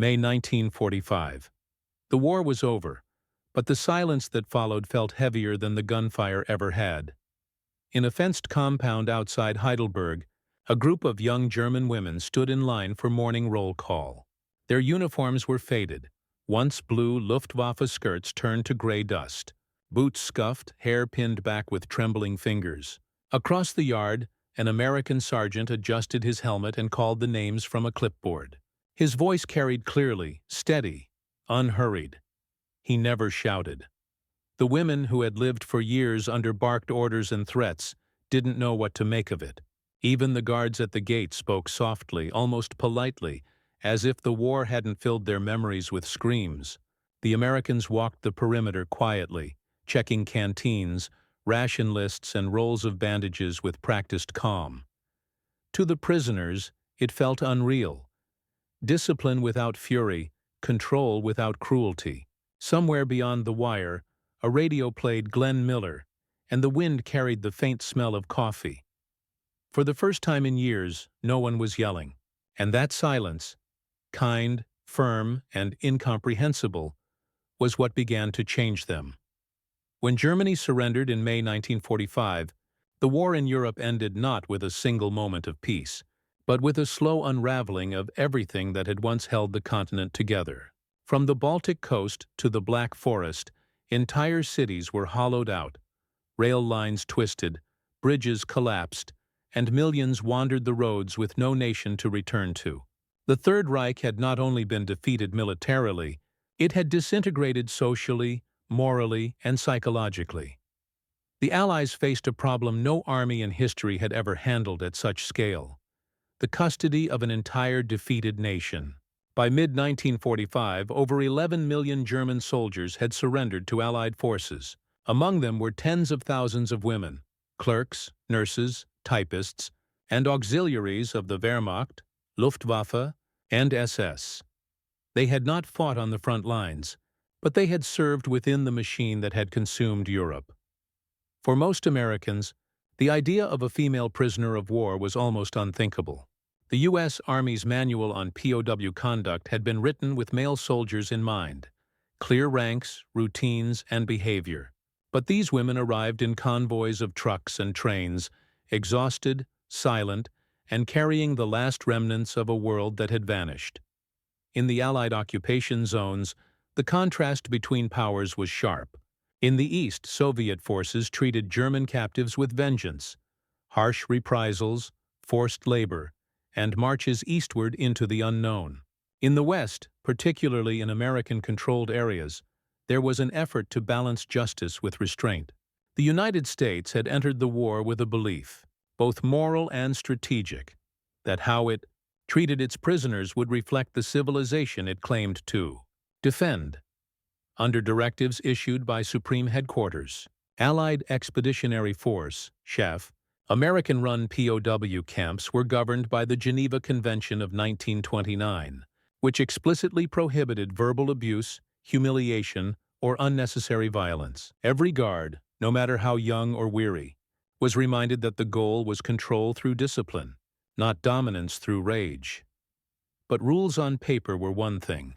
May 1945. The war was over, but the silence that followed felt heavier than the gunfire ever had. In a fenced compound outside Heidelberg, a group of young German women stood in line for morning roll call. Their uniforms were faded. Once blue Luftwaffe skirts turned to gray dust. Boots scuffed, hair pinned back with trembling fingers. Across the yard, an American sergeant adjusted his helmet and called the names from a clipboard. His voice carried clearly, steady, unhurried. He never shouted. The women, who had lived for years under barked orders and threats, didn't know what to make of it. Even the guards at the gate spoke softly, almost politely, as if the war hadn't filled their memories with screams. The Americans walked the perimeter quietly, checking canteens, ration lists, and rolls of bandages with practiced calm. To the prisoners, it felt unreal. Discipline without fury, control without cruelty. Somewhere beyond the wire, a radio played Glenn Miller, and the wind carried the faint smell of coffee. For the first time in years, no one was yelling, and that silence, kind, firm, and incomprehensible, was what began to change them. When Germany surrendered in May 1945, the war in Europe ended not with a single moment of peace, but with a slow unraveling of everything that had once held the continent together. From the Baltic coast to the Black Forest, entire cities were hollowed out, rail lines twisted, bridges collapsed, and millions wandered the roads with no nation to return to. The Third Reich had not only been defeated militarily, it had disintegrated socially, morally, and psychologically. The Allies faced a problem no army in history had ever handled at such scale: the custody of an entire defeated nation. By mid-1945, over 11 million German soldiers had surrendered to Allied forces. Among them were tens of thousands of women, clerks, nurses, typists, and auxiliaries of the Wehrmacht, Luftwaffe, and SS. They had not fought on the front lines, but they had served within the machine that had consumed Europe. For most Americans, the idea of a female prisoner of war was almost unthinkable. The U.S. Army's Manual on POW conduct had been written with male soldiers in mind: clear ranks, routines, and behavior. But these women arrived in convoys of trucks and trains, exhausted, silent, and carrying the last remnants of a world that had vanished. In the Allied occupation zones, the contrast between powers was sharp. In the East, Soviet forces treated German captives with vengeance: harsh reprisals, forced labor, and marches eastward into the unknown. In the West, particularly in American-controlled areas, there was an effort to balance justice with restraint. The United States had entered the war with a belief, both moral and strategic, that how it treated its prisoners would reflect the civilization it claimed to defend. Under directives issued by Supreme Headquarters, Allied Expeditionary Force, (SHEF), American-run POW camps were governed by the Geneva Convention of 1929, which explicitly prohibited verbal abuse, humiliation, or unnecessary violence. Every guard, no matter how young or weary, was reminded that the goal was control through discipline, not dominance through rage. But rules on paper were one thing.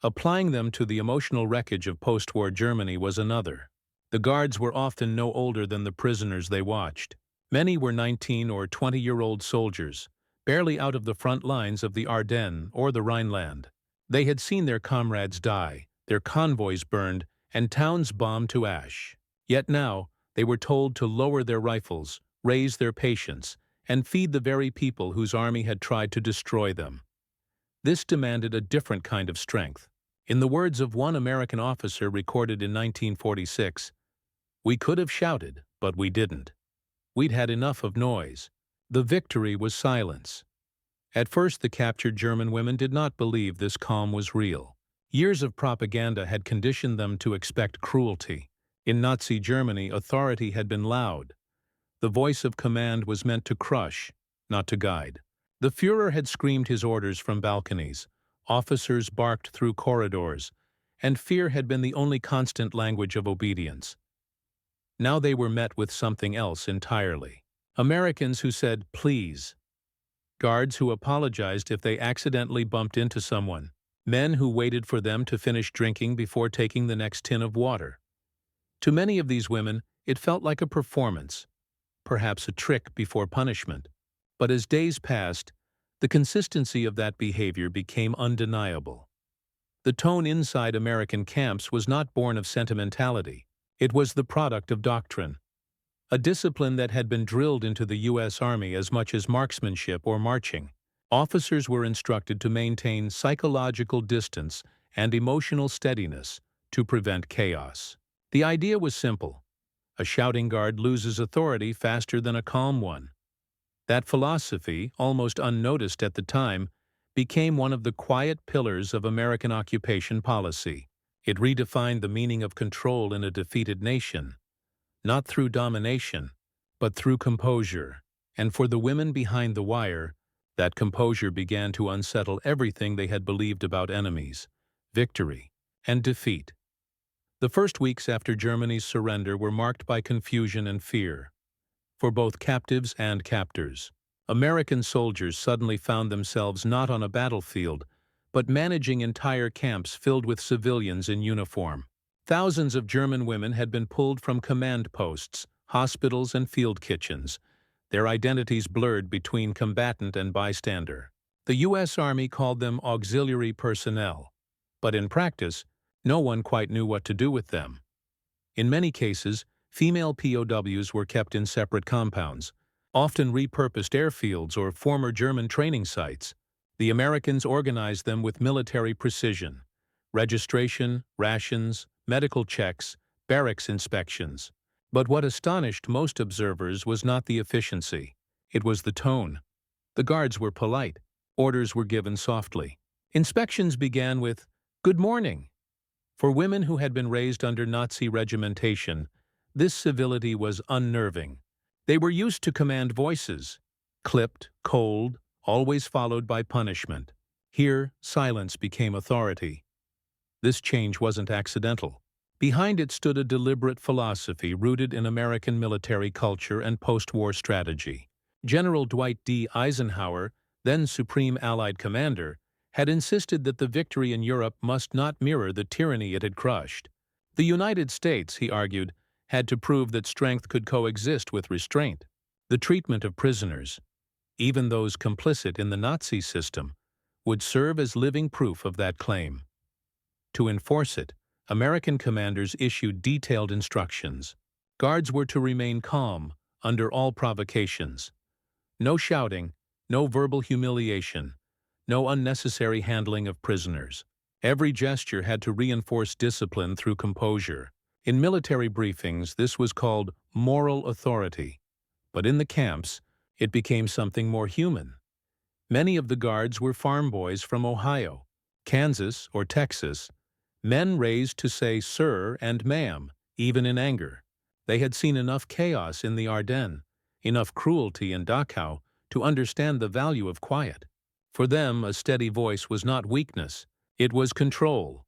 Applying them to the emotional wreckage of post-war Germany was another. The guards were often no older than the prisoners they watched. Many were 19 or 20-year-old soldiers, barely out of the front lines of the Ardennes or the Rhineland. They had seen their comrades die, their convoys burned, and towns bombed to ash. Yet now, they were told to lower their rifles, raise their patience, and feed the very people whose army had tried to destroy them. This demanded a different kind of strength. In the words of one American officer recorded in 1946, "We could have shouted, but we didn't. We'd had enough of noise." The victory was silence. At first, the captured German women did not believe this calm was real. Years of propaganda had conditioned them to expect cruelty. In Nazi Germany, authority had been loud. The voice of command was meant to crush, not to guide. The Führer had screamed his orders from balconies, officers barked through corridors, and fear had been the only constant language of obedience. Now they were met with something else entirely. Americans who said, "Please." Guards who apologized if they accidentally bumped into someone. men who waited for them to finish drinking before taking the next tin of water. To many of these women, it felt like a performance, perhaps a trick before punishment. But as days passed, the consistency of that behavior became undeniable. The tone inside American camps was not born of sentimentality. It was the product of doctrine, a discipline that had been drilled into the U.S. Army as much as marksmanship or marching. Officers were instructed to maintain psychological distance and emotional steadiness to prevent chaos. The idea was simple. A shouting guard loses authority faster than a calm one. That philosophy, almost unnoticed at the time, became one of the quiet pillars of American occupation policy. It redefined the meaning of control in a defeated nation, not through domination, but through composure. And for the women behind the wire, that composure began to unsettle everything they had believed about enemies, victory, and defeat. The first weeks after Germany's surrender were marked by confusion and fear. For both captives and captors, American soldiers suddenly found themselves not on a battlefield, but managing entire camps filled with civilians in uniform. Thousands of German women had been pulled from command posts, hospitals, and field kitchens, their identities blurred between combatant and bystander. The U.S. Army called them auxiliary personnel, but in practice, no one quite knew what to do with them. In many cases, female POWs were kept in separate compounds, often repurposed airfields or former German training sites. The Americans organized them with military precision: registration, rations, medical checks, barracks inspections. But what astonished most observers was not the efficiency. It was the tone. The guards were polite. Orders were given softly. Inspections began with, "Good morning." For women who had been raised under Nazi regimentation, this civility was unnerving. They were used to command voices, clipped, cold, always followed by punishment. Here, silence became authority. This change wasn't accidental. Behind it stood a deliberate philosophy rooted in American military culture and post-war strategy. General Dwight D. Eisenhower, then Supreme Allied Commander, had insisted that the victory in Europe must not mirror the tyranny it had crushed. The United States, he argued, had to prove that strength could coexist with restraint. The treatment of prisoners, even those complicit in the Nazi system, would serve as living proof of that claim. To enforce it, American commanders issued detailed instructions. Guards were to remain calm under all provocations. No shouting, no verbal humiliation, no unnecessary handling of prisoners. Every gesture had to reinforce discipline through composure. In military briefings, this was called moral authority. But in the camps, it became something more human. Many of the guards were farm boys from Ohio, Kansas, or Texas, men raised to say sir and ma'am, even in anger. They had seen enough chaos in the Ardennes, enough cruelty in Dachau, to understand the value of quiet. For them, a steady voice was not weakness, it was control.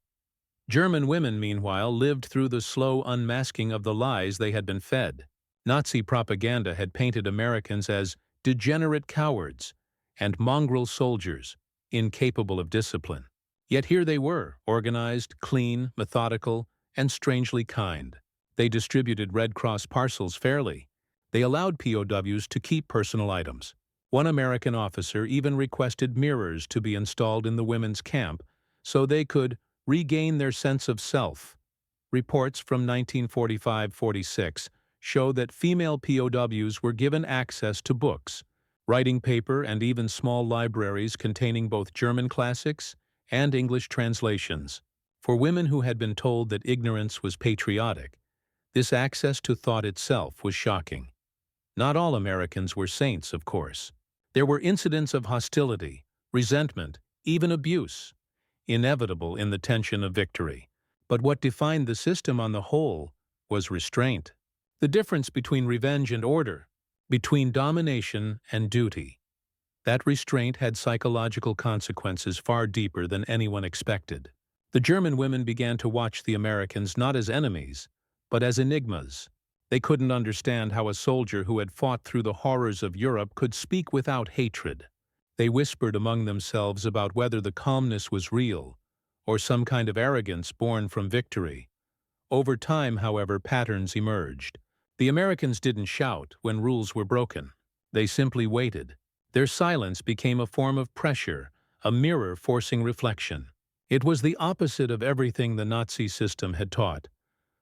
German women, meanwhile, lived through the slow unmasking of the lies they had been fed. Nazi propaganda had painted Americans as degenerate cowards and mongrel soldiers, incapable of discipline. Yet here they were, organized, clean, methodical, and strangely kind. They distributed Red Cross parcels fairly. They allowed POWs to keep personal items. One American officer even requested mirrors to be installed in the women's camp so they could regain their sense of self. Reports from 1945-46 show that female POWs were given access to books, writing paper, and even small libraries containing both German classics and English translations. For women who had been told that ignorance was patriotic, this access to thought itself was shocking. Not all Americans were saints, of course. There were incidents of hostility, resentment, even abuse, inevitable in the tension of victory. But what defined the system on the whole was restraint. The difference between revenge and order, between domination and duty. That restraint had psychological consequences far deeper than anyone expected. The German women began to watch the Americans not as enemies, but as enigmas. They couldn't understand how a soldier who had fought through the horrors of Europe could speak without hatred. They whispered among themselves about whether the calmness was real or some kind of arrogance born from victory. Over time, however, patterns emerged. The Americans didn't shout when rules were broken. They simply waited. Their silence became a form of pressure, a mirror forcing reflection. It was the opposite of everything the Nazi system had taught,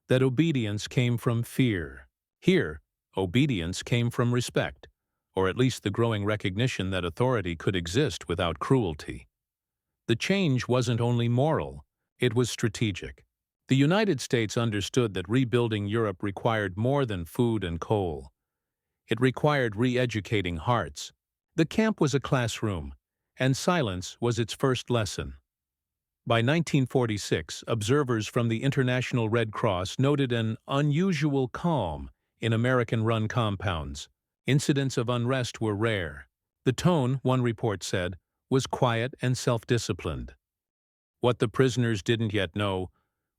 that obedience came from fear. Here, obedience came from respect, or at least the growing recognition that authority could exist without cruelty. The change wasn't only moral, it was strategic. The United States understood that rebuilding Europe required more than food and coal. It required re-educating hearts. The camp was a classroom, and silence was its first lesson. By 1946, observers from the International Red Cross noted an unusual calm in American-run compounds. Incidents of unrest were rare. The tone, one report said, was quiet and self-disciplined. What the prisoners didn't yet know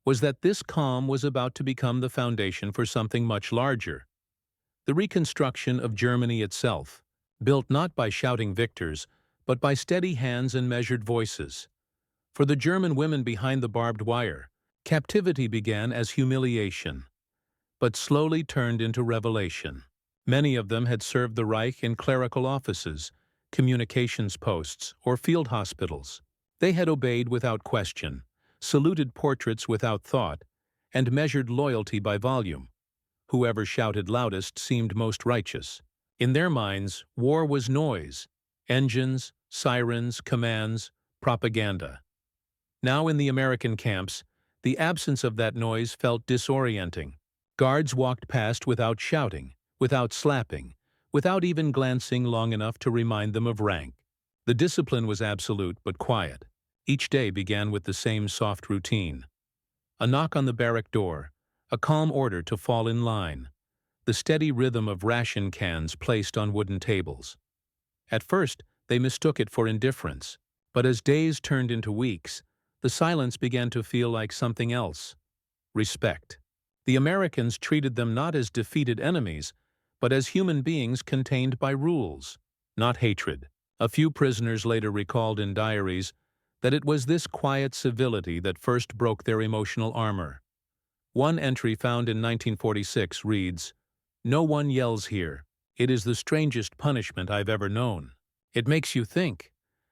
was that this calm was about to become the foundation for something much larger. The reconstruction of Germany itself, built not by shouting victors, but by steady hands and measured voices. For the German women behind the barbed wire, captivity began as humiliation, but slowly turned into revelation. Many of them had served the Reich in clerical offices, communications posts, or field hospitals. They had obeyed without question, saluted portraits without thought, and measured loyalty by volume. Whoever shouted loudest seemed most righteous. In their minds, war was noise, engines, sirens, commands, propaganda. Now in the American camps, the absence of that noise felt disorienting. Guards walked past without shouting, without slapping, without even glancing long enough to remind them of rank. The discipline was absolute but quiet. Each day began with the same soft routine. A knock on the barrack door, a calm order to fall in line, the steady rhythm of ration cans placed on wooden tables. At first, they mistook it for indifference, but as days turned into weeks, the silence began to feel like something else: respect. The Americans treated them not as defeated enemies, but as human beings contained by rules, not hatred. A few prisoners later recalled in diaries that it was this quiet civility that first broke their emotional armor. One entry found in 1946 reads, "No one yells here. It is the strangest punishment I've ever known." It makes you think.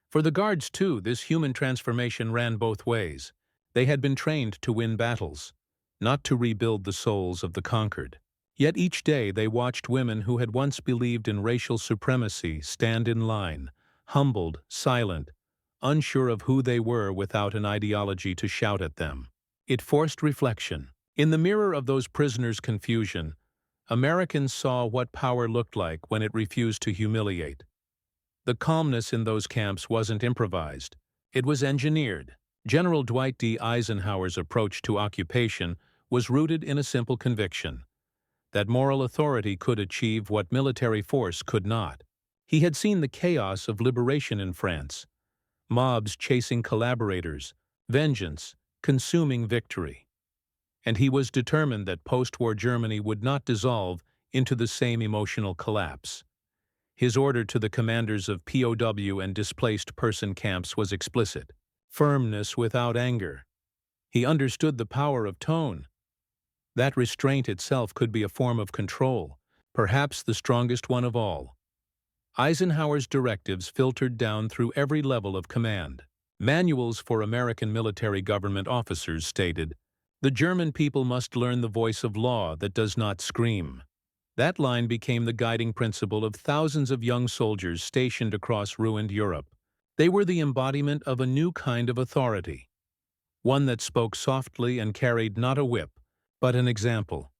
For the guards, too, this human transformation ran both ways. They had been trained to win battles, not to rebuild the souls of the conquered. Yet each day they watched women who had once believed in racial supremacy stand in line, humbled, silent, unsure of who they were without an ideology to shout at them. It forced reflection. In the mirror of those prisoners' confusion, Americans saw what power looked like when it refused to humiliate. The calmness in those camps wasn't improvised. It was engineered. General Dwight D. Eisenhower's approach to occupation was rooted in a simple conviction: that moral authority could achieve what military force could not. He had seen the chaos of liberation in France, mobs chasing collaborators, vengeance consuming victory. And he was determined that post-war Germany would not dissolve into the same emotional collapse. His order to the commanders of POW and displaced person camps was explicit: firmness without anger. He understood the power of tone. That restraint itself could be a form of control, perhaps the strongest one of all. Eisenhower's directives filtered down through every level of command. Manuals for American military government officers stated, "The German people must learn the voice of law that does not scream." That line became the guiding principle of thousands of young soldiers stationed across ruined Europe. They were the embodiment of a new kind of authority, one that spoke softly and carried not a whip, but an example.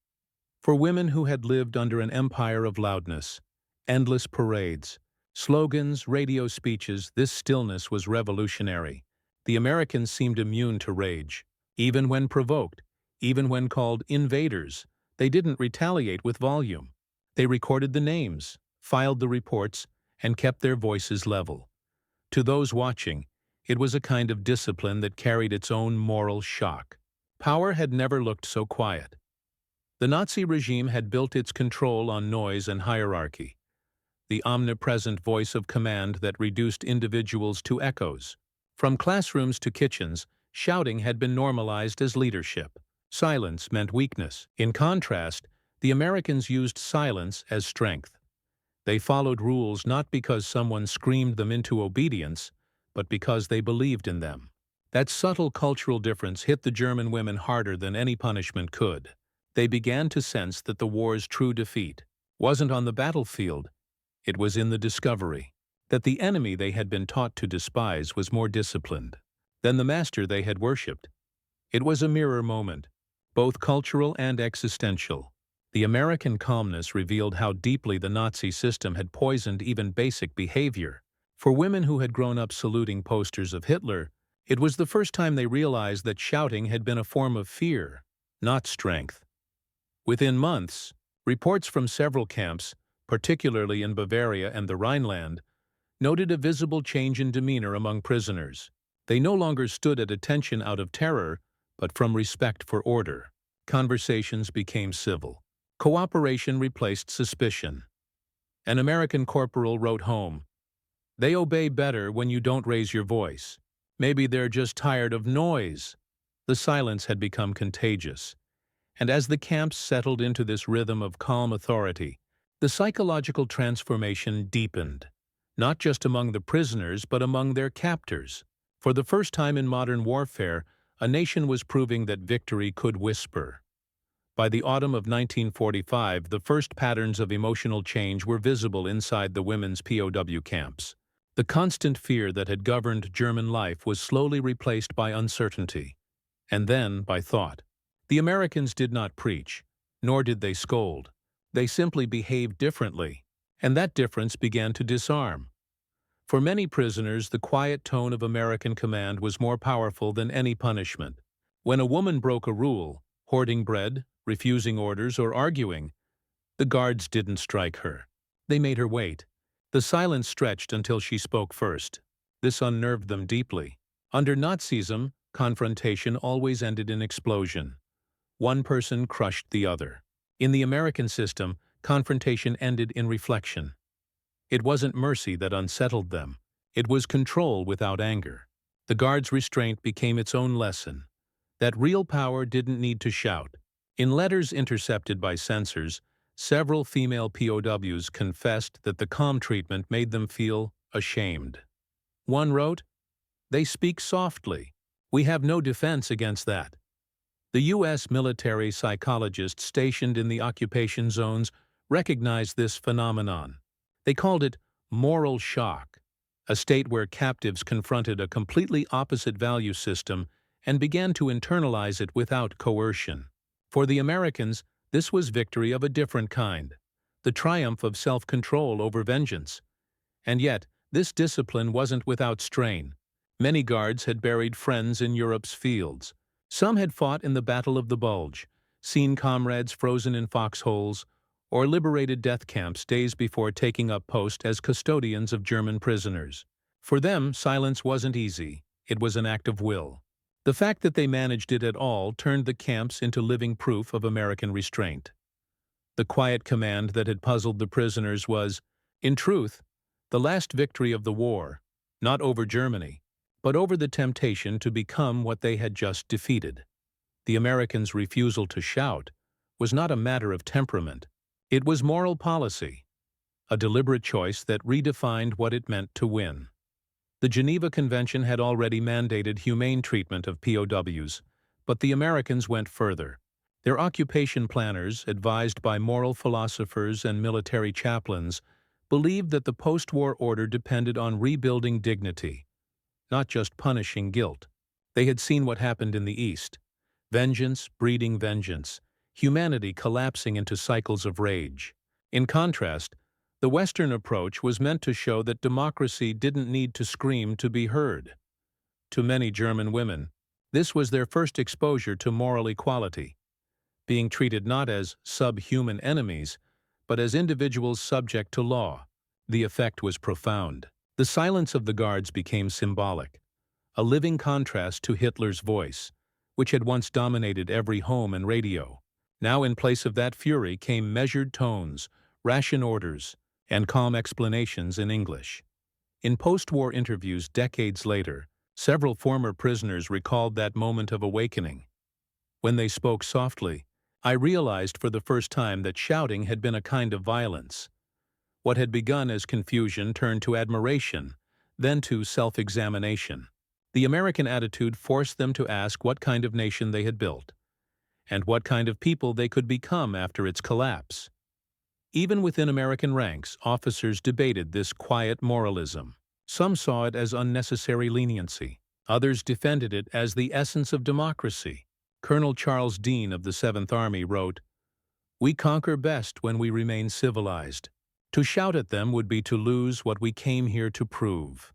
For women who had lived under an empire of loudness, endless parades, slogans, radio speeches, this stillness was revolutionary. The Americans seemed immune to rage. Even when provoked, even when called invaders, they didn't retaliate with volume. They recorded the names, filed the reports, and kept their voices level. To those watching, it was a kind of discipline that carried its own moral shock. Power had never looked so quiet. The Nazi regime had built its control on noise and hierarchy, the omnipresent voice of command that reduced individuals to echoes. From classrooms to kitchens, Shouting had been normalized as leadership. Silence meant weakness. In contrast, the Americans used silence as strength. They followed rules not because someone screamed them into obedience, but because they believed in them. That subtle cultural difference hit the German women harder than any punishment could. They began to sense that the war's true defeat wasn't on the battlefield, it was in the discovery that the enemy they had been taught to despise was more disciplined than the master they had worshipped. It was a mirror moment, both cultural and existential. The American calmness revealed how deeply the Nazi system had poisoned even basic behavior. For women who had grown up saluting posters of Hitler, it was the first time they realized that shouting had been a form of fear, not strength. Within months, reports from several camps, particularly in Bavaria and the Rhineland, noted a visible change in demeanor among prisoners. They no longer stood at attention out of terror, but from respect for order. Conversations became civil. Cooperation replaced suspicion. An American corporal wrote home, "They obey better when you don't raise your voice. Maybe they're just tired of noise." The silence had become contagious. And as the camps settled into this rhythm of calm authority, the psychological transformation deepened, not just among the prisoners but among their captors. For the first time in modern warfare, a nation was proving that victory could whisper. By the autumn of 1945, the first patterns of emotional change were visible inside the women's POW camps. The constant fear that had governed German life was slowly replaced by uncertainty, and then by thought. The Americans did not preach, nor did they scold. They simply behaved differently, and that difference began to disarm. For many prisoners, the quiet tone of American command was more powerful than any punishment. When a woman broke a rule, hoarding bread, refusing orders, or arguing, the guards didn't strike her. They made her wait. The silence stretched until she spoke first. This unnerved them deeply. Under Nazism, confrontation always ended in explosion. One person crushed the other. In the American system, confrontation ended in reflection. It wasn't mercy that unsettled them. It was control without anger. The guard's restraint became its own lesson. That real power didn't need to shout. In letters intercepted by censors, several female POWs confessed that the calm treatment made them feel ashamed. One wrote, "They speak softly. We have no defense against that." The U.S. military psychologists stationed in the occupation zones recognized this phenomenon. They called it moral shock, a state where captives confronted a completely opposite value system and began to internalize it without coercion. For the Americans, this was victory of a different kind, the triumph of self-control over vengeance. And yet, this discipline wasn't without strain. Many guards had buried friends in Europe's fields. Some had fought in the Battle of the Bulge, seen comrades frozen in foxholes, or liberated death camps days before taking up post as custodians of German prisoners. For them, silence wasn't easy. It was an act of will. The fact that they managed it at all turned the camps into living proof of American restraint. The quiet command that had puzzled the prisoners was, in truth, the last victory of the war, not over Germany, but over the temptation to become what they had just defeated. The Americans' refusal to shout was not a matter of temperament. It was moral policy, a deliberate choice that redefined what it meant to win. The Geneva Convention had already mandated humane treatment of POWs, but the Americans went further. Their occupation planners, advised by moral philosophers and military chaplains, believed that the post-war order depended on rebuilding dignity, not just punishing guilt. They had seen what happened in the East. Vengeance breeding vengeance, humanity collapsing into cycles of rage. In contrast, the Western approach was meant to show that democracy didn't need to scream to be heard. To many German women, this was their first exposure to moral equality, being treated not as subhuman enemies, but as individuals subject to law. The effect was profound. The silence of the guards became symbolic, a living contrast to Hitler's voice, which had once dominated every home and radio. Now in place of that fury came measured tones, ration orders, and calm explanations in English. In post-war interviews decades later, Several former prisoners recalled that moment of awakening. When they spoke softly, I realized for the first time that shouting had been a kind of violence. What had begun as confusion turned to admiration, then to self-examination. The American attitude forced them to ask what kind of nation they had built, and what kind of people they could become after its collapse. Even within American ranks, officers debated this quiet moralism. Some saw it as unnecessary leniency. Others defended it as the essence of democracy. Colonel Charles Dean of the 7th Army wrote, "We conquer best when we remain civilized. To shout at them would be to lose what we came here to prove."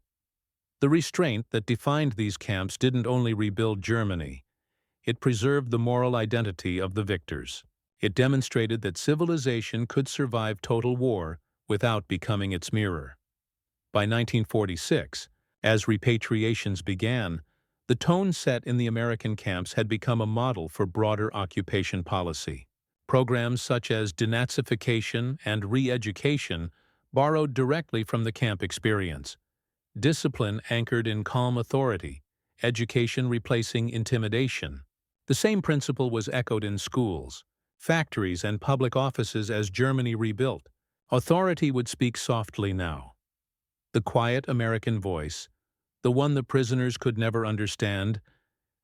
The restraint that defined these camps didn't only rebuild Germany, it preserved the moral identity of the victors. It demonstrated that civilization could survive total war without becoming its mirror. By 1946, as repatriations began, the tone set in the American camps had become a model for broader occupation policy. Programs such as denazification and re-education borrowed directly from the camp experience. Discipline anchored in calm authority, education replacing intimidation. The same principle was echoed in schools, factories, and public offices as Germany rebuilt. Authority would speak softly now. The quiet American voice, the one the prisoners could never understand,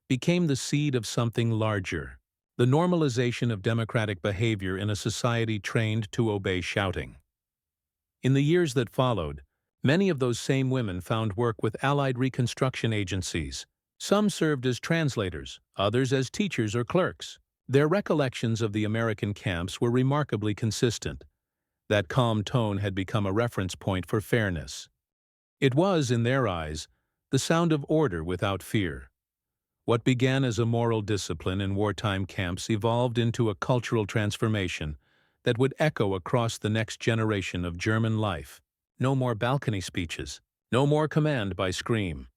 became the seed of something larger, the normalization of democratic behavior in a society trained to obey shouting. In the years that followed, many of those same women found work with Allied reconstruction agencies. Some served as translators, others as teachers or clerks. Their recollections of the American camps were remarkably consistent. That calm tone had become a reference point for fairness. It was, in their eyes, the sound of order without fear. What began as a moral discipline in wartime camps evolved into a cultural transformation that would echo across the next generation of German life. No more balcony speeches, no more command by scream.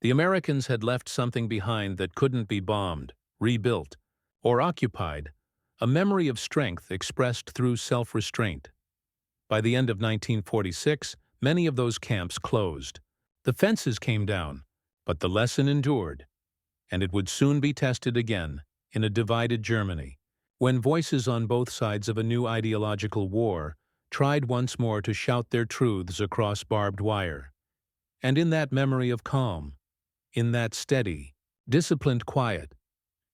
The Americans had left something behind that couldn't be bombed, rebuilt, or occupied, a memory of strength expressed through self-restraint. By the end of 1946, many of those camps closed. The fences came down, but the lesson endured, and it would soon be tested again in a divided Germany, when voices on both sides of a new ideological war tried once more to shout their truths across barbed wire. And in that memory of calm, in that steady, disciplined quiet,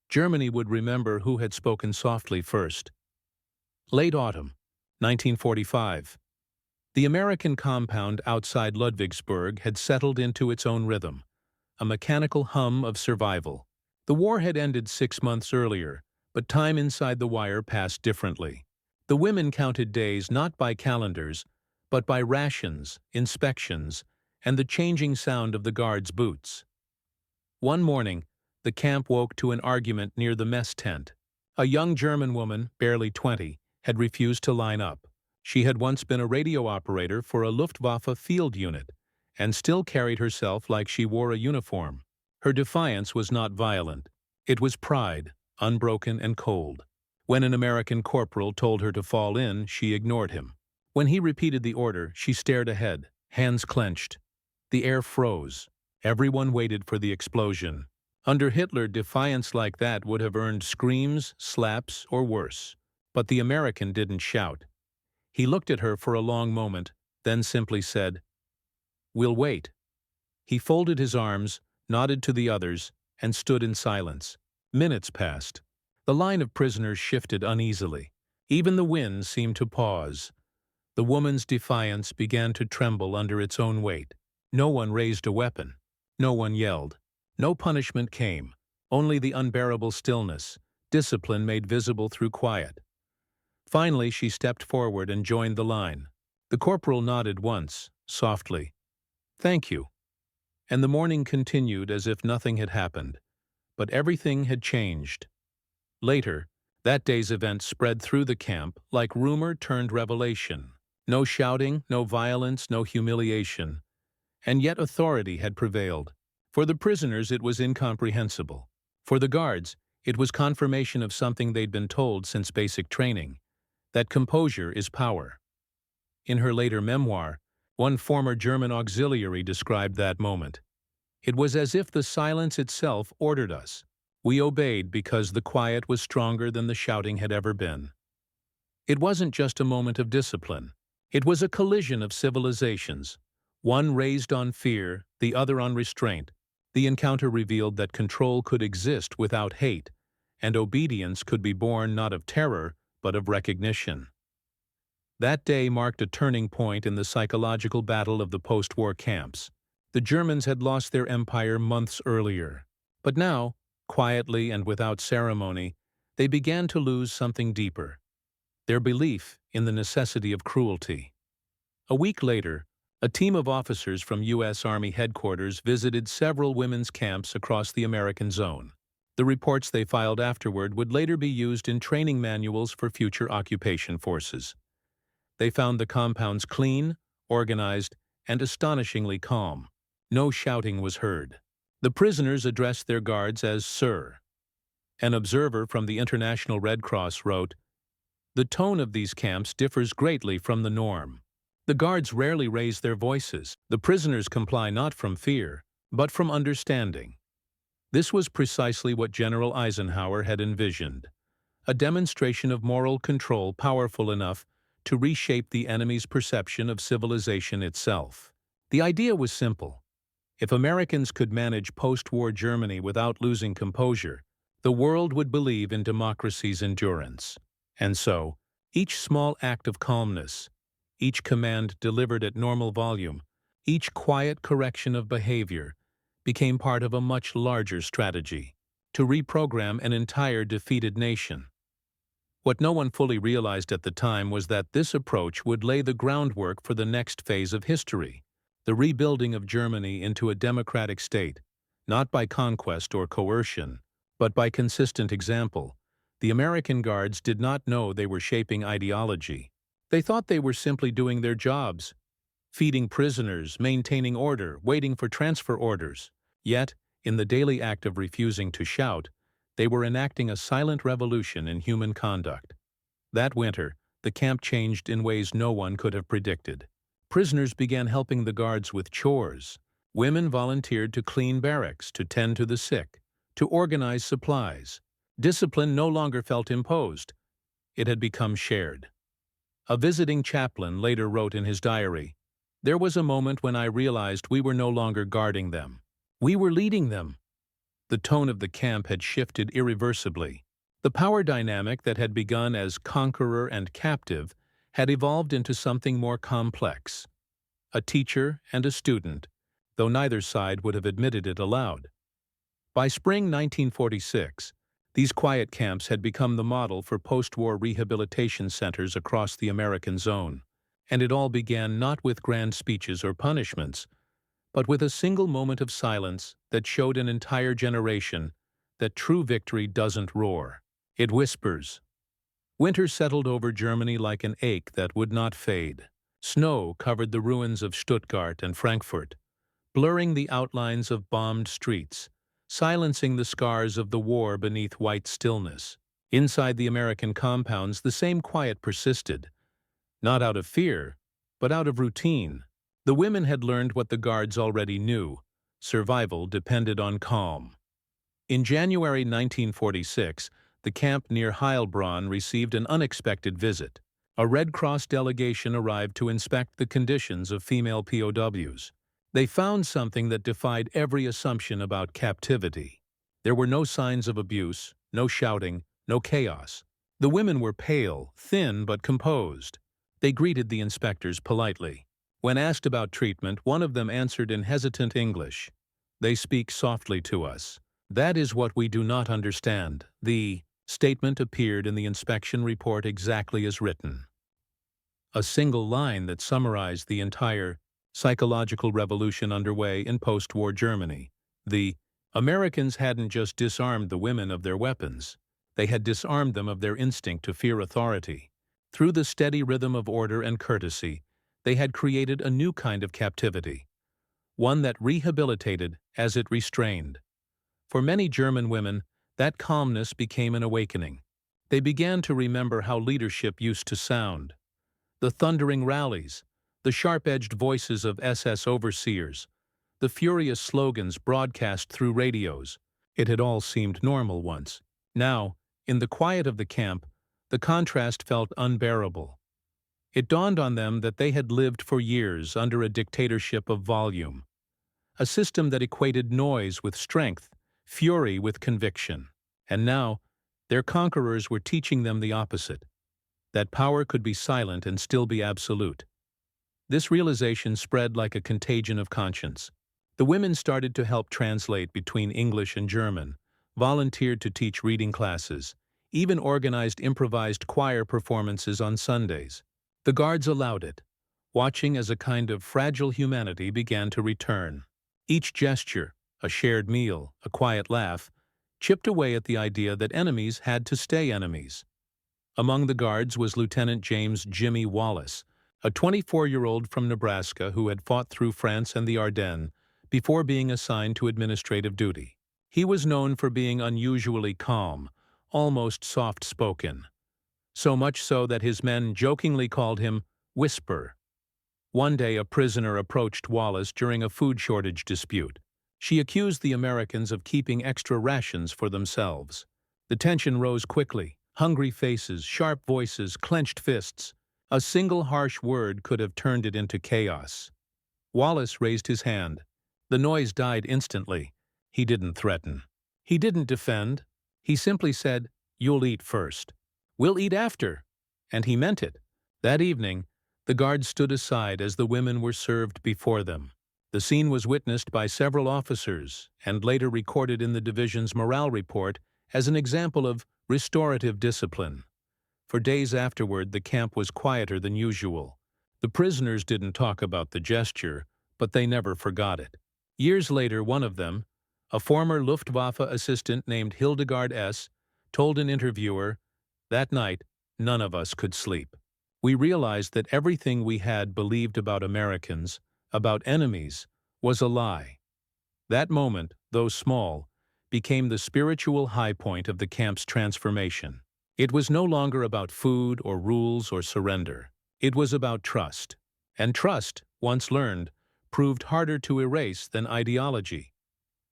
Germany would remember who had spoken softly first. Late autumn, 1945. The American compound outside Ludwigsburg had settled into its own rhythm, a mechanical hum of survival. The war had ended 6 months earlier, but time inside the wire passed differently. The women counted days not by calendars, but by rations, inspections, and the changing sound of the guards' boots. One morning, the camp woke to an argument near the mess tent. A young German woman, barely 20, had refused to line up. She had once been a radio operator for a Luftwaffe field unit, and still carried herself like she wore a uniform. Her defiance was not violent. It was pride, unbroken and cold. When an American corporal told her to fall in, she ignored him. When he repeated the order, she stared ahead, hands clenched. The air froze. Everyone waited for the explosion. Under Hitler, defiance like that would have earned screams, slaps, or worse. But the American didn't shout. He looked at her for a long moment, then simply said, "We'll wait." He folded his arms, nodded to the others, and stood in silence. Minutes passed. The line of prisoners shifted uneasily. Even the wind seemed to pause. The woman's defiance began to tremble under its own weight. No one raised a weapon. No one yelled. No punishment came, only the unbearable stillness, discipline made visible through quiet. Finally, she stepped forward and joined the line. The corporal nodded once, softly. "Thank you." And the morning continued as if nothing had happened. But everything had changed. Later, that day's event spread through the camp like rumor turned revelation. No shouting, no violence, no humiliation. And yet authority had prevailed. For the prisoners, it was incomprehensible. For the guards, it was confirmation of something they'd been told since basic training, that composure is power. In her later memoir, one former German auxiliary described that moment. It was as if the silence itself ordered us. We obeyed because the quiet was stronger than the shouting had ever been. It wasn't just a moment of discipline. It was a collision of civilizations, one raised on fear, the other on restraint. The encounter revealed that control could exist without hate, and obedience could be born not of terror, but of recognition. That day marked a turning point in the psychological battle of the post-war camps. The Germans had lost their empire months earlier. But now, quietly and without ceremony, they began to lose something deeper: their belief in the necessity of cruelty. A week later, a team of officers from U.S. Army headquarters visited several women's camps across the American zone. The reports they filed afterward would later be used in training manuals for future occupation forces. They found the compounds clean, organized, and astonishingly calm. No shouting was heard. The prisoners addressed their guards as "Sir." An observer from the International Red Cross wrote, "The tone of these camps differs greatly from the norm. The guards rarely raise their voices. The prisoners comply not from fear, but from understanding." This was precisely what General Eisenhower had envisioned: a demonstration of moral control powerful enough to reshape the enemy's perception of civilization itself. The idea was simple. If Americans could manage post-war Germany without losing composure, the world would believe in democracy's endurance. And so, each small act of calmness, each command delivered at normal volume, each quiet correction of behavior, became part of a much larger strategy to reprogram an entire defeated nation. What no one fully realized at the time was that this approach would lay the groundwork for the next phase of history: the rebuilding of Germany into a democratic state, not by conquest or coercion, but by consistent example. The American Guards did not know they were shaping ideology. They thought they were simply doing their jobs, feeding prisoners, maintaining order, waiting for transfer orders. Yet, in the daily act of refusing to shout, they were enacting a silent revolution in human conduct. That winter, the camp changed in ways no one could have predicted. Prisoners began helping the guards with chores. Women volunteered to clean barracks, to tend to the sick, to organize supplies. Discipline no longer felt imposed. It had become shared. A visiting chaplain later wrote in his diary, "There was a moment when I realized we were no longer guarding them. We were leading them." The tone of the camp had shifted irreversibly. The power dynamic that had begun as conqueror and captive had evolved into something more complex: a teacher and a student, though neither side would have admitted it aloud. By spring 1946, these quiet camps had become the model for post-war rehabilitation centers across the American zone, and it all began not with grand speeches or punishments, but with a single moment of silence that showed an entire generation that true victory doesn't roar. It whispers. Winter settled over Germany like an ache that would not fade. Snow covered the ruins of Stuttgart and Frankfurt, blurring the outlines of bombed streets, silencing the scars of the war beneath white stillness. Inside the American compounds, the same quiet persisted, not out of fear, but out of routine. The women had learned what the guards already knew: survival depended on calm. In January 1946, the camp near Heilbronn received an unexpected visit. A Red Cross delegation arrived to inspect the conditions of female POWs. They found something that defied every assumption about captivity. There were no signs of abuse, no shouting, no chaos. The women were pale, thin, but composed. They greeted the inspectors politely. When asked about treatment, one of them answered in hesitant English, "They speak softly to us. That is what we do not understand." The statement appeared in the inspection report exactly as written. A single line that summarized the entire psychological revolution underway in post-war Germany. The Americans hadn't just disarmed the women of their weapons. They had disarmed them of their instinct to fear authority. Through the steady rhythm of order and courtesy, they had created a new kind of captivity, one that rehabilitated as it restrained. For many German women, that calmness became an awakening. They began to remember how leadership used to sound: the thundering rallies, the sharp-edged voices of SS overseers, the furious slogans broadcast through radios. It had all seemed normal once. Now, in the quiet of the camp, the contrast felt unbearable. It dawned on them that they had lived for years under a dictatorship of volume, a system that equated noise with strength, fury with conviction. And now, their conquerors were teaching them the opposite, that power could be silent and still be absolute. This realization spread like a contagion of conscience. The women started to help translate between English and German, volunteered to teach reading classes, even organized improvised choir performances on Sundays. The guards allowed it, watching as a kind of fragile humanity began to return. Each gesture, a shared meal, a quiet laugh, chipped away at the idea that enemies had to stay enemies. Among the guards was Lieutenant James "Jimmy" Wallace, a 24-year-old from Nebraska who had fought through France and the Ardennes before being assigned to administrative duty. He was known for being unusually calm, almost soft-spoken, so much so that his men jokingly called him Whisper. One day a prisoner approached Wallace during a food shortage dispute. She accused the Americans of keeping extra rations for themselves. The tension rose quickly. Hungry faces, sharp voices, clenched fists. A single harsh word could have turned it into chaos. Wallace raised his hand. The noise died instantly. He didn't threaten. He didn't defend. He simply said, "You'll eat first. We'll eat after." And he meant it. That evening, the guards stood aside as the women were served before them. The scene was witnessed by several officers and later recorded in the division's morale report as an example of restorative discipline. For days afterward, the camp was quieter than usual. The prisoners didn't talk about the gesture, but they never forgot it. Years later, one of them, a former Luftwaffe assistant named Hildegard S., told an interviewer, "That night, none of us could sleep. We realized that everything we had believed about Americans, about enemies, was a lie." That moment, though small, became the spiritual high point of the camp's transformation. It was no longer about food or rules or surrender. It was about trust. And trust, once learned, proved harder to erase than ideology.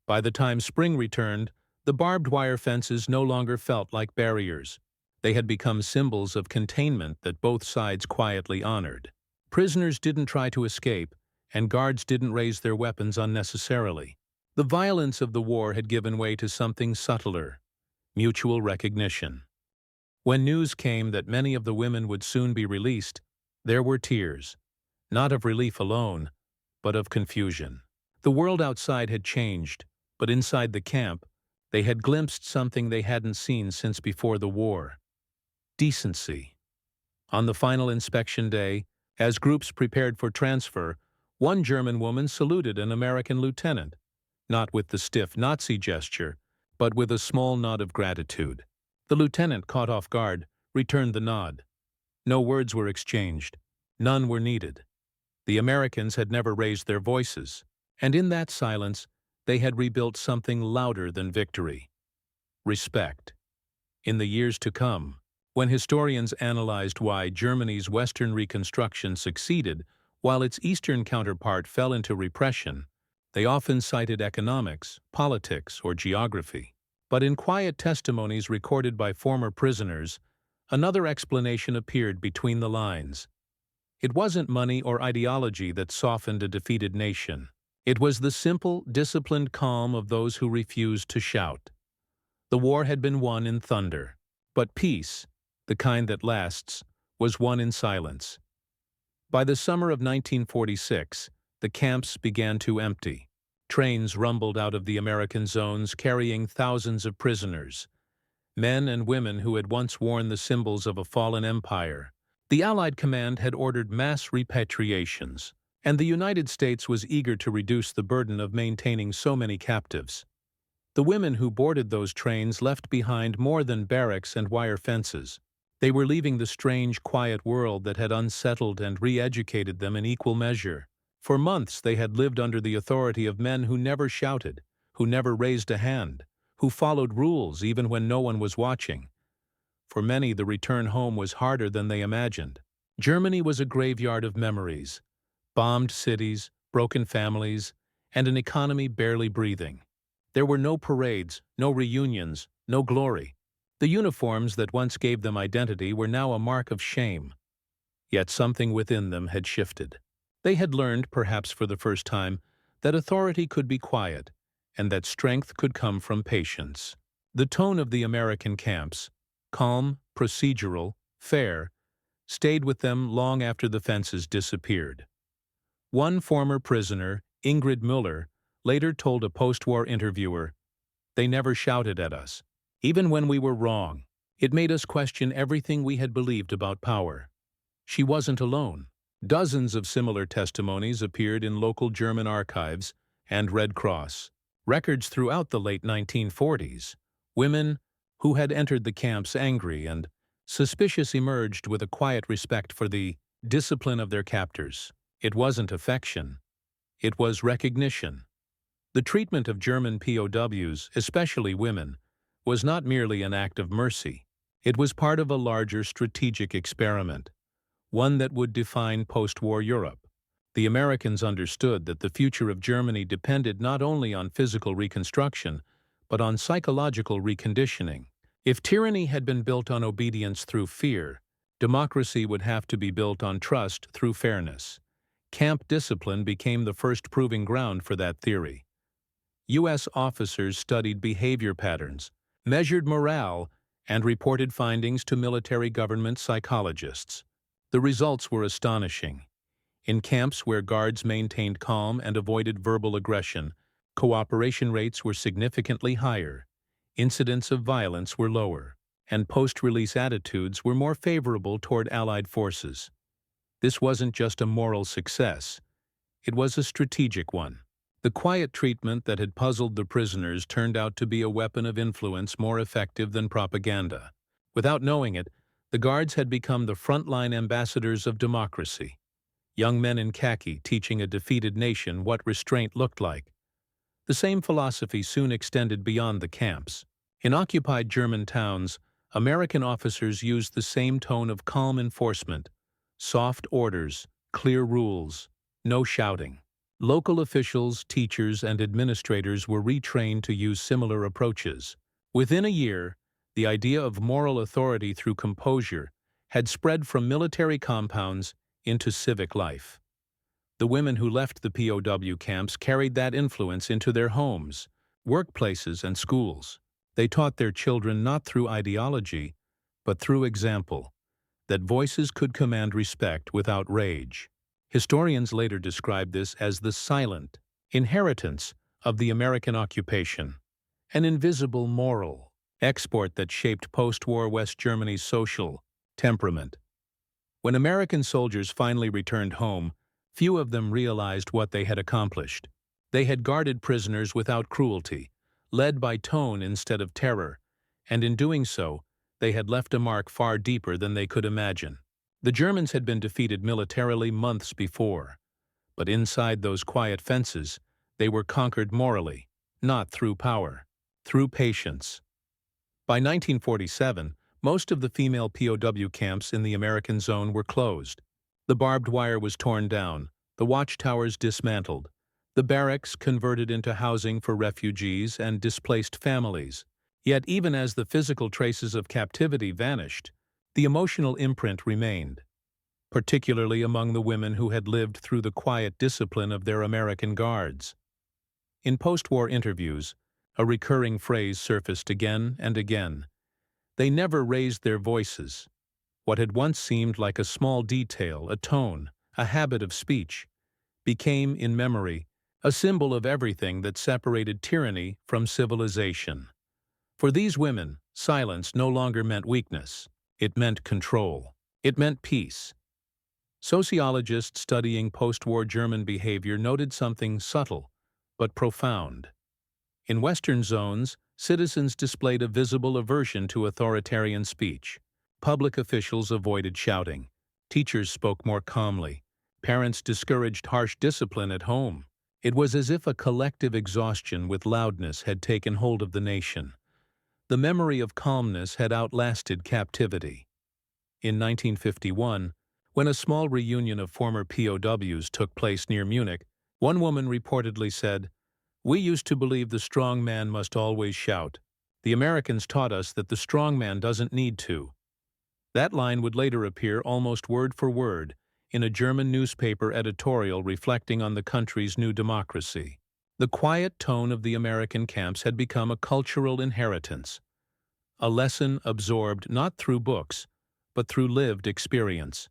By the time spring returned, the barbed wire fences no longer felt like barriers. They had become symbols of containment that both sides quietly honored. Prisoners didn't try to escape, and guards didn't raise their weapons unnecessarily. The violence of the war had given way to something subtler: mutual recognition. When news came that many of the women would soon be released, there were tears, not of relief alone, but of confusion. The world outside had changed, but inside the camp, they had glimpsed something they hadn't seen since before the war: decency. On the final inspection day, as groups prepared for transfer, one German woman saluted an American lieutenant, not with the stiff Nazi gesture, but with a small nod of gratitude. The lieutenant, caught off guard, returned the nod. No words were exchanged. None were needed. The Americans had never raised their voices, and in that silence, they had rebuilt something louder than victory: respect. In the years to come, when historians analyzed why Germany's Western Reconstruction succeeded while its Eastern counterpart fell into repression, they often cited economics, politics, or geography. But in quiet testimonies recorded by former prisoners, another explanation appeared between the lines. It wasn't money or ideology that softened a defeated nation. It was the simple, disciplined calm of those who refused to shout. The war had been won in thunder, but peace, the kind that lasts, was won in silence. By the summer of 1946, the camps began to empty. Trains rumbled out of the American zones carrying thousands of prisoners, men and women who had once worn the symbols of a fallen empire. The Allied command had ordered mass repatriations, and the United States was eager to reduce the burden of maintaining so many captives. The women who boarded those trains left behind more than barracks and wire fences. They were leaving the strange, quiet world that had unsettled and re-educated them in equal measure. For months they had lived under the authority of men who never shouted, who never raised a hand, who followed rules even when no one was watching. For many, the return home was harder than they imagined. Germany was a graveyard of memories: bombed cities, broken families, and an economy barely breathing. There were no parades, no reunions, no glory. The uniforms that once gave them identity were now a mark of shame. Yet something within them had shifted. They had learned, perhaps for the first time, that authority could be quiet, and that strength could come from patience. The tone of the American camps, calm, procedural, fair, stayed with them long after the fences disappeared. One former prisoner, Ingrid Müller, later told a post-war interviewer, "They never shouted at us. Even when we were wrong, it made us question everything we had believed about power." She wasn't alone. Dozens of similar testimonies appeared in local German archives and Red Cross records throughout the late 1940s. Women who had entered the camps angry and suspicious emerged with a quiet respect for the discipline of their captors. It wasn't affection. It was recognition. The treatment of German POWs, especially women, was not merely an act of mercy. It was part of a larger strategic experiment, one that would define post-war Europe. The Americans understood that the future of Germany depended not only on physical reconstruction, but on psychological reconditioning. If tyranny had been built on obedience through fear, democracy would have to be built on trust through fairness. Camp discipline became the first proving ground for that theory. U.S. officers studied behavior patterns, measured morale, and reported findings to military government psychologists. The results were astonishing. In camps where guards maintained calm and avoided verbal aggression, cooperation rates were significantly higher, incidents of violence were lower, and post-release attitudes were more favorable toward Allied forces. This wasn't just a moral success, it was a strategic one. The quiet treatment that had puzzled the prisoners turned out to be a weapon of influence more effective than propaganda. Without knowing it, the guards had become the frontline ambassadors of democracy. Young men in khaki teaching a defeated nation what restraint looked like. The same philosophy soon extended beyond the camps. In occupied German towns, American officers used the same tone of calm enforcement, soft orders, clear rules, no shouting. Local officials, teachers, and administrators were retrained to use similar approaches. Within a year, the idea of moral authority through composure had spread from military compounds into civic life. The women who left the POW camps carried that influence into their homes, workplaces, and schools. They taught their children not through ideology, but through example, that voices could command respect without rage. Historians later described this as the silent inheritance of the American occupation, an invisible moral export that shaped post-war West Germany's social temperament. When American soldiers finally returned home, few of them realized what they had accomplished. They had guarded prisoners without cruelty, led by tone instead of terror, and in doing so, they had left a mark far deeper than they could imagine. The Germans had been defeated militarily months before, but inside those quiet fences, they were conquered morally, not through power, through patience. By 1947, most of the female POW camps in the American zone were closed. The barbed wire was torn down, the watchtowers dismantled, the barracks converted into housing for refugees and displaced families. Yet even as the physical traces of captivity vanished, the emotional imprint remained, particularly among the women who had lived through the quiet discipline of their American guards. In post-war interviews, a recurring phrase surfaced again and again. They never raised their voices. What had once seemed like a small detail, a tone, a habit of speech, became, in memory, a symbol of everything that separated tyranny from civilization. For these women, silence no longer meant weakness. It meant control. It meant peace. Sociologists studying post-war German behavior noted something subtle, but profound. In Western zones, citizens displayed a visible aversion to authoritarian speech. Public officials avoided shouting. Teachers spoke more calmly. Parents discouraged harsh discipline at home. It was as if a collective exhaustion with loudness had taken hold of the nation. The memory of calmness had outlasted captivity. In 1951, when a small reunion of former POWs took place near Munich, One woman reportedly said, "We used to believe the strong man must always shout. The Americans taught us that the strong man doesn't need to." That line would later appear almost word for word in a German newspaper editorial reflecting on the country's new democracy. The quiet tone of the American camps had become a cultural inheritance, a lesson absorbed not through books, but through lived experience.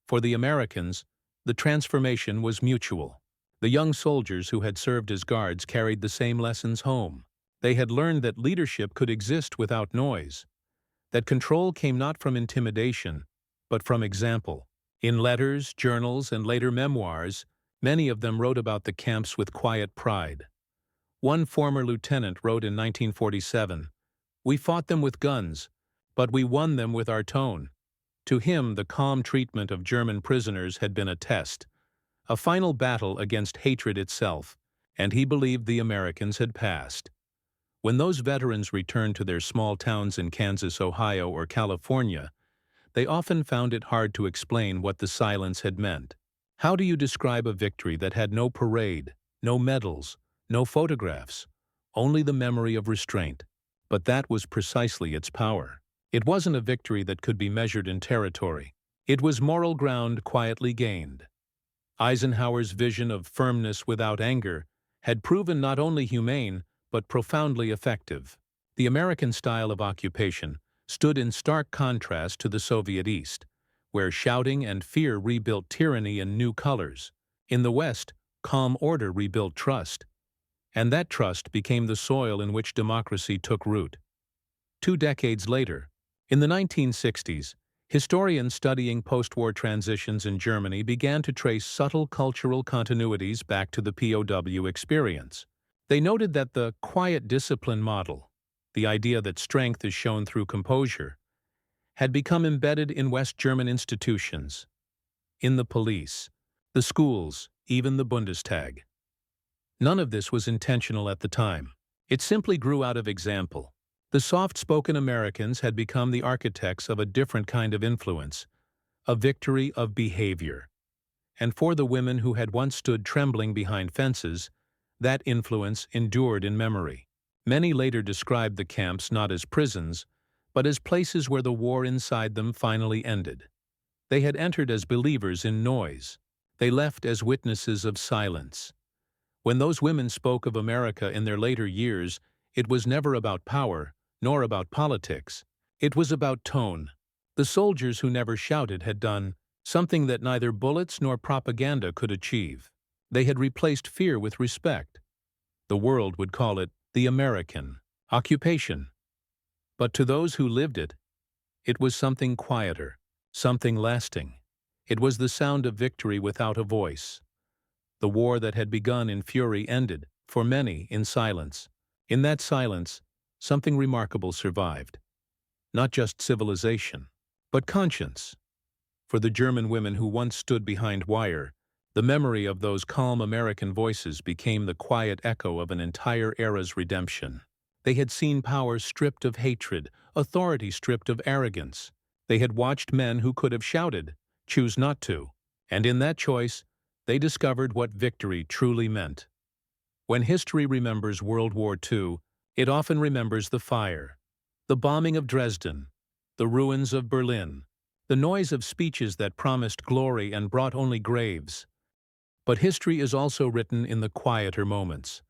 For the Americans, the transformation was mutual. The young soldiers who had served as guards carried the same lessons home. They had learned that leadership could exist without noise, that control came not from intimidation, but from example. In letters, journals, and later memoirs, many of them wrote about the camps with quiet pride. One former lieutenant wrote in 1947, "We fought them with guns, but we won them with our tone." To him, the calm treatment of German prisoners had been a test, a final battle against hatred itself, and he believed the Americans had passed. When those veterans returned to their small towns in Kansas, Ohio, or California, they often found it hard to explain what the silence had meant. How do you describe a victory that had no parade, no medals, no photographs, only the memory of restraint? But that was precisely its power. It wasn't a victory that could be measured in territory. It was moral ground quietly gained. Eisenhower's vision of firmness without anger had proven not only humane, but profoundly effective. The American style of occupation stood in stark contrast to the Soviet East, where shouting and fear rebuilt tyranny in new colors. In the West, calm order rebuilt trust, and that trust became the soil in which democracy took root. 2 decades later, in the 1960s, historians studying post-war transitions in Germany began to trace subtle cultural continuities back to the POW experience. They noted that the quiet discipline model, the idea that strength is shown through composure, had become embedded in West German institutions, in the police, the schools, even the Bundestag. None of this was intentional at the time. It simply grew out of example. The soft-spoken Americans had become the architects of a different kind of influence, a victory of behavior. And for the women who had once stood trembling behind fences, that influence endured in memory. Many later described the camps not as prisons, but as places where the war inside them finally ended. They had entered as believers in noise. They left as witnesses of silence. When those women spoke of America in their later years, it was never about power, nor about politics. It was about tone. The soldiers who never shouted had done something that neither bullets nor propaganda could achieve. They had replaced fear with respect. The world would call it the American occupation. But to those who lived it, it was something quieter, something lasting. It was the sound of victory without a voice. The war that had begun in fury ended, for many, in silence. In that silence, something remarkable survived. Not just civilization, but conscience. For the German women who once stood behind wire, the memory of those calm American voices became the quiet echo of an entire era's redemption. They had seen power stripped of hatred, authority stripped of arrogance. They had watched men who could have shouted, choose not to, and in that choice, they discovered what victory truly meant. When history remembers World War II, it often remembers the fire, the bombing of Dresden, the ruins of Berlin, the noise of speeches that promised glory and brought only graves. But history is also written in the quieter moments.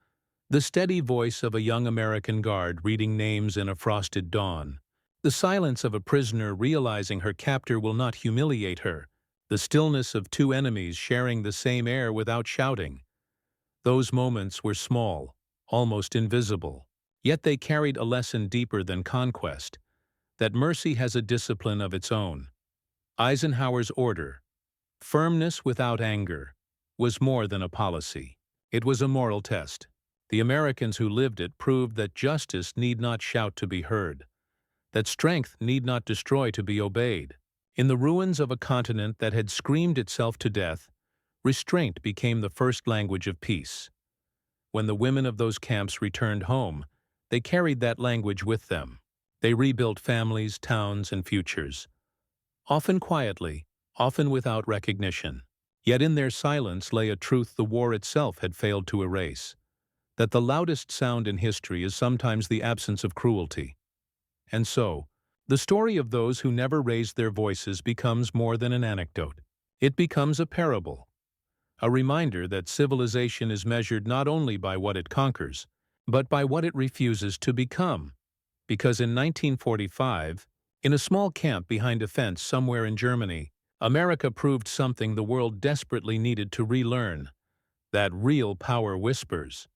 The steady voice of a young American guard reading names in a frosted dawn. The silence of a prisoner realizing her captor will not humiliate her. The stillness of two enemies sharing the same air without shouting. Those moments were small, almost invisible. Yet they carried a lesson deeper than conquest, that mercy has a discipline of its own. Eisenhower's order, firmness without anger, was more than a policy. It was a moral test. The Americans who lived it proved that justice need not shout to be heard, that strength need not destroy to be obeyed. In the ruins of a continent that had screamed itself to death, restraint became the first language of peace. When the women of those camps returned home, they carried that language with them. They rebuilt families, towns, and futures. Often quietly, often without recognition. Yet in their silence lay a truth the war itself had failed to erase, that the loudest sound in history is sometimes the absence of cruelty. And so, the story of those who never raised their voices becomes more than an anecdote. It becomes a parable, a reminder that civilization is measured not only by what it conquers, but by what it refuses to become. Because in 1945, in a small camp behind a fence somewhere in Germany, America proved something the world desperately needed to relearn, that real power whispers.